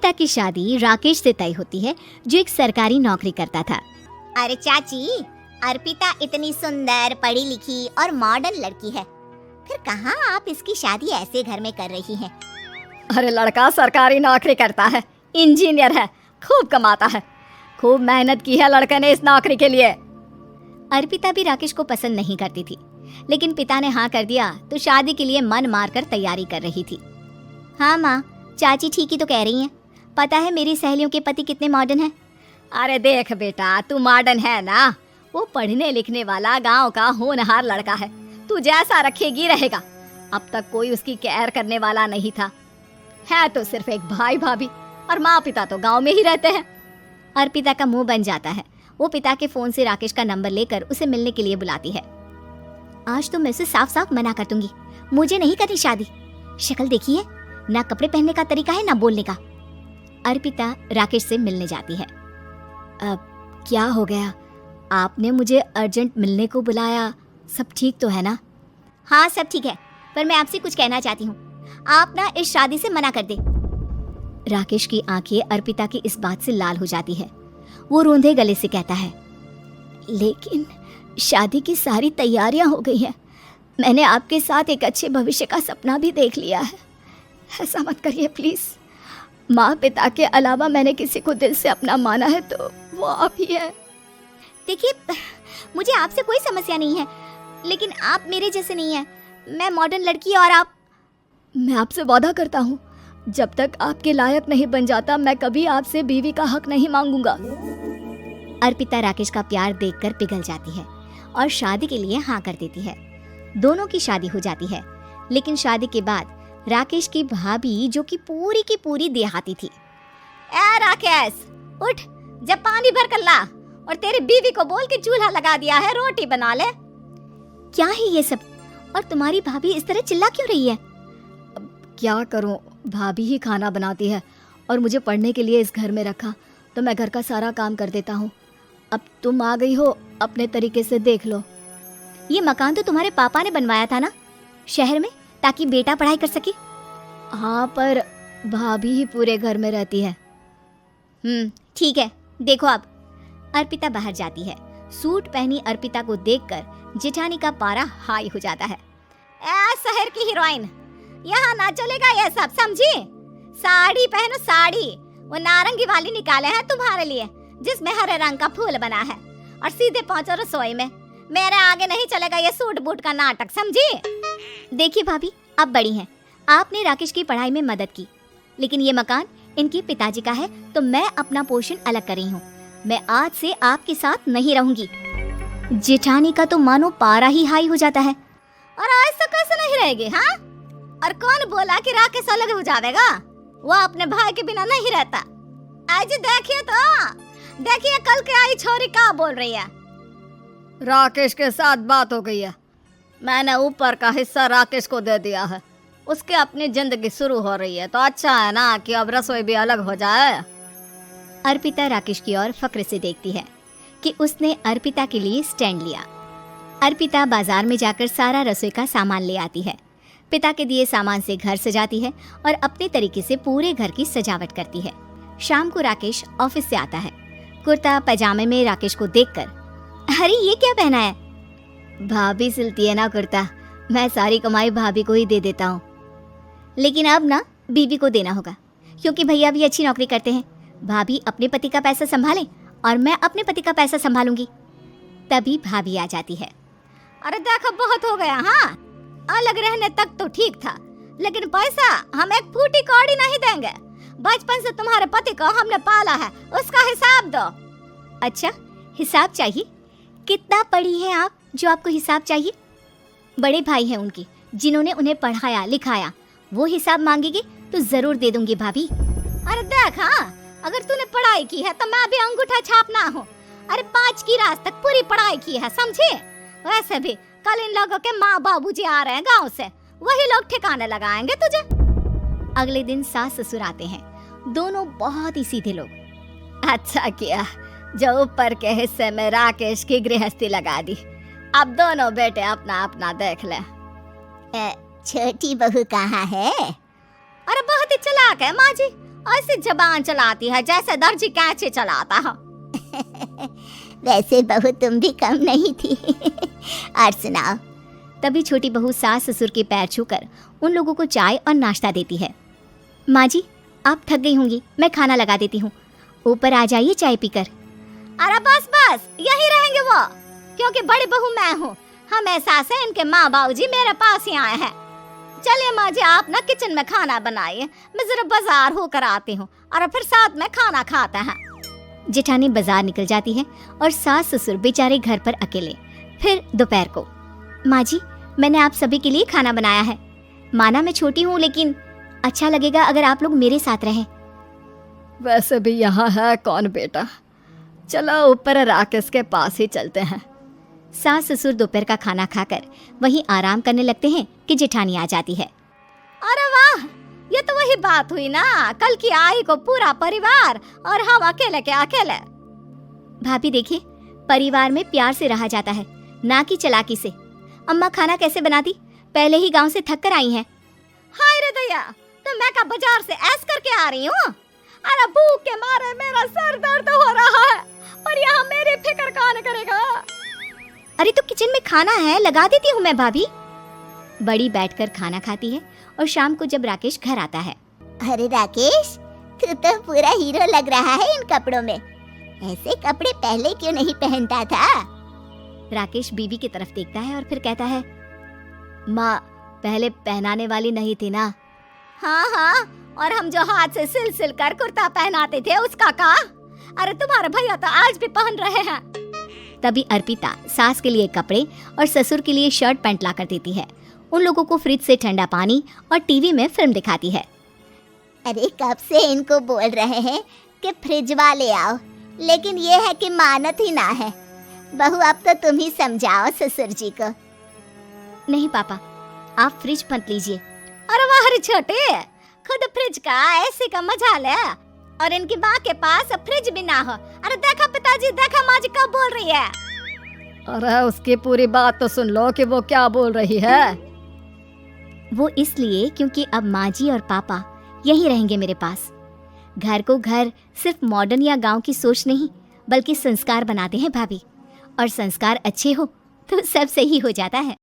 अर्पिता की शादी राकेश से तय होती है, जो एक सरकारी नौकरी करता था। अरे चाची, अर्पिता इतनी सुंदर, पढ़ी लिखी और मॉडर्न लड़की है, फिर कहाँ आप इसकी शादी ऐसे घर में कर रही हैं? अरे लड़का सरकारी नौकरी करता है, इंजीनियर है, खूब कमाता है, खूब मेहनत की है लड़के ने इस नौकरी के लिए। अर्पिता भी राकेश को पसंद नहीं करती थी, लेकिन पिता ने हाँ कर दिया तो शादी के लिए मन मारकर तैयारी कर रही थी। हाँ माँ, चाची ठीक ही तो कह रही हैं। पता है मेरी सहेलियों के पति कितने मॉडर्न हैं। अरे देख बेटा, तू मॉडर्न है ना, वो पढ़ने लिखने वाला गांव का होनहार लड़का है, तू जैसा रखेगी रहेगा। अब तक कोई उसकी केयर करने वाला नहीं था, है तो सिर्फ एक भाई भाभी, और माँ पिता तो गांव में ही रहते हैं। अर्पिता का मुंह बन जाता है। वो पिता के फोन से राकेश का नंबर लेकर उसे मिलने के लिए बुलाती है। आज तो मैं उसे साफ साफ मना कर दूंगी, मुझे नहीं करनी शादी। शक्ल देखी है, ना कपड़े पहनने का तरीका है ना बोलने का। अर्पिता राकेश से मिलने जाती है। अब क्या हो गया, आपने मुझे अर्जेंट मिलने को बुलाया, सब ठीक तो है ना? हाँ सब ठीक है, पर मैं आपसे कुछ कहना चाहती हूँ, आप ना इस शादी से मना कर दे। राकेश की आंखें अर्पिता की इस बात से लाल हो जाती है। वो रोंधे गले से कहता है, लेकिन शादी की सारी तैयारियां हो गई हैं। मैंने आपके साथ एक अच्छे भविष्य का सपना भी देख लिया है। ऐसा मत करिए प्लीज। माँ पिता के अलावा मैंने किसी को दिल से अपना माना है तो वो आप ही है। देखिए, मुझे आपसे कोई समस्या नहीं है, लेकिन आप मेरे जैसे नहीं हैं। मैं मॉडर्न लड़की और आप। मैं आपसे वादा करता हूँ, जब तक आपके लायक नहीं बन जाता मैं कभी आपसे बीवी का हक नहीं मांगूंगा। अर्पिता राकेश का प्यार देखकर पिघल जाती है और शादी के लिए हाँ कर देती है। दोनों की शादी हो जाती है, लेकिन शादी के बाद राकेश की भाभी, जो कि पूरी देहाती थी, ए राकेश, उठ, जब पानी भर कर ला और तेरी बीवी को बोल के चूल्हा लगा दिया है, रोटी बना ले। क्या है ये सब? और तुम्हारी भाभी इस तरह चिल्ला क्यों रही है? क्या करूं, भाभी ही खाना बनाती है और मुझे पढ़ने के लिए इस घर में रखा, तो मैं घर का सारा काम कर देता हूँ। अब तुम आ गई हो, अपने तरीके से देख लो। ये मकान तो तुम्हारे पापा ने बनवाया था ना शहर में, ताकि बेटा पढ़ाई कर सके। हाँ, पर भाभी ही पूरे घर में रहती है। ठीक है, देखो अब। अर्पिता बाहर जाती है। सूट पहनी अर्पिता को देखकर जेठानी का पारा हाई हो जाता है। ए शहर की हीरोइन, यहाँ ना चलेगा ये सब, समझी? साड़ी पहनो साड़ी, वो नारंगी वाली निकाले हैं तुम्हारे लिए, जिसमें हरे रंग का फूल बना है, और सीधे पहुंचो रसोई में। मेरे आगे नहीं चलेगा ये सूट बूट का नाटक, समझी? देखिए भाभी, आप बड़ी हैं, आपने राकेश की पढ़ाई में मदद की, लेकिन ये मकान इनके पिताजी का है, तो मैं अपना पोर्शन अलग कर रही हूँ। मैं आज से आपके साथ नहीं रहूंगी। जेठानी का तो मानो पारा ही हाई हो जाता है। और ऐसा कैसे नहीं रहेगी? हाँ, और कौन बोला कि राकेश अलग हो जाएगा? वो अपने भाई के बिना नहीं रहता। आज देखिए तो, देखिए कल के आई छोरी क्या बोल रही है। राकेश के साथ बात हो गई है, मैंने ऊपर का हिस्सा राकेश को दे दिया है, उसकी अपनी जिंदगी शुरू हो रही है, तो अच्छा है ना कि अब रसोई भी अलग हो जाए। अर्पिता राकेश की ओर फक्र से देखती है कि उसने अर्पिता के लिए स्टैंड लिया। अर्पिता बाजार में जाकर सारा रसोई का सामान ले आती है। पिता के दिए सामान से घर सजाती है और अपने तरीके से पूरे घर की सजावट करती है। शाम को राकेश ऑफिस से आता है। कुर्ता पैजामे में राकेश को देखकर, अरे ये क्या पहना है? भाभी सिलती है ना कुर्ता, मैं सारी कमाई भाभी को ही दे देता हूँ। लेकिन अब ना बीवी को देना होगा, क्योंकि भैया भी अच्छी नौकरी करते हैं। भाभी अपने पति का पैसा संभालें और मैं अपने पति का पैसा संभालूंगी। तभी भाभी आ जाती है। अरे देखो, बहुत हो गया। हाँ, अलग रहने तक तो ठीक था, लेकिन पैसा हम एक फूटी कौड़ी नहीं देंगे। बचपन से तुम्हारे पति को हमने पाला है, उसका हिसाब दो। अच्छा, हिसाब चाहिए? कितना पढ़ी है आप जो आपको हिसाब चाहिए? बड़े भाई हैं उनके, जिन्होंने उन्हें पढ़ाया लिखाया, वो हिसाब मांगेगी तो जरूर दे दूंगी भाभी। अरे देख, हाँ, अगर तूने पढ़ाई की है तो मैं भी अंगूठा छापना हूँ। अरे 5 की रात तक पूरी पढ़ाई की है, समझे? वैसे भी कल इन लोगों के माँ बाबूजी आ रहे हैं गांव से, वही लोग ठिकाने लगाएंगे तुझे। अगले दिन सास ससुर आते हैं, दोनों बहुत ही सीधे लोग। अच्छा किया जो ऊपर के हिस्से में राकेश की गृहस्थी लगा दी, अब दोनों बेटे अपना अपना देख ले। छोटी बहू कहाँ है? अरे बहुत ही चालाक है माँ जी, ऐसी जबान चलाती है जैसे दर्जी कैंची चलाता है। वैसे बहू तुम भी कम नहीं थी। और सुनाओ। तभी छोटी बहू सास ससुर के पैर छूकर उन लोगों को चाय और नाश्ता देती है। माँ जी, आप थक गई होंगी, मैं खाना लगा देती हूँ, ऊपर आ जाइए चाय पीकर। अरे बस बस, यही रहेंगे वो, क्योंकि बड़ी बहू मैं हूँ। हमेशा से इनके माँ बाबूजी मेरे पास ही आए हैं। चलिए माँ जी, आप ना किचन में खाना बनाइए, मैं जरा बाजार होकर आती हूँ और फिर साथ में खाना खाते हैं। जेठानी बाजार निकल जाती है और सास ससुर बेचारे घर पर अकेले। फिर दोपहर को, माँ जी, मैंने आप सभी के लिए खाना बनाया है। माना मैं छोटी हूँ, लेकिन अच्छा लगेगा अगर आप लोग मेरे साथ रहें। वैसे भी यहाँ है कौन बेटा, चलो ऊपर राकेश के पास ही चलते हैं। सास ससुर दोपहर का खाना खाकर वहीं आराम करने लगते हैं कि जेठानी आ जाती है। अरे वाह, ये तो वही बात हुई ना, कल की आई को पूरा परिवार और हम अकेले के अकेले। भाभी देखिए, परिवार में प्यार से रहा जाता है, ना कि चालाकी से। अम्मा खाना कैसे बनाती, पहले ही गांव से थक कर आई हैं। हाय रे दया, तो मैं का बाजार से ऐस करके आ रही हूँ। अरे भूख के मारे मेरा सर दर्द हो रहा है, पर यहाँ मेरी फिक्र कौन करेगा। अरे तो किचन में खाना है, लगा देती हूँ मैं भाभी। बड़ी बैठकर खाना खाती है और शाम को जब राकेश घर आता है। अरे राकेश, तू तो पूरा हीरो लग रहा है इन कपड़ों में। ऐसे कपड़े पहले क्यों नहीं पहनता था? राकेश बीवी की तरफ देखता है और फिर कहता है, माँ पहले पहनाने वाली नहीं थी ना। हाँ हाँ, और हम जो हाथ से सिल सिल कर कुर्ता पहनाते थे उसका का? अरे तुम्हारे भैया तो आज भी पहन रहे हैं। तभी अर्पिता सास के लिए कपड़े और ससुर के लिए शर्ट पैंट ला कर देती है। उन लोगों को फ्रिज से ठंडा पानी और टीवी में फिल्म दिखाती है। अरे कब से इनको बोल रहे हैं कि फ्रिज वाले आओ, लेकिन ये है कि मानत ही ना है। बहू, अब तो तुम ही समझाओ ससुर जी को। नहीं पापा, आप फ्रिज मत लीजिए। अरे वाह रे छोटे, खुद फ्रिज का ऐसे का मजा ले, और इनकी माँ के पास फ्रिज भी ना हो। अरे देखा पिताजी, देखा माँ जी कब बोल रही है। अरे उसकी पूरी बात तो सुन लो कि वो क्या बोल रही है। वो इसलिए क्योंकि अब माँ जी और पापा यहीं रहेंगे मेरे पास। घर को घर सिर्फ मॉडर्न या गांव की सोच नहीं, बल्कि संस्कार बनाते हैं भाभी, और संस्कार अच्छे हो तो सब सही हो जाता है।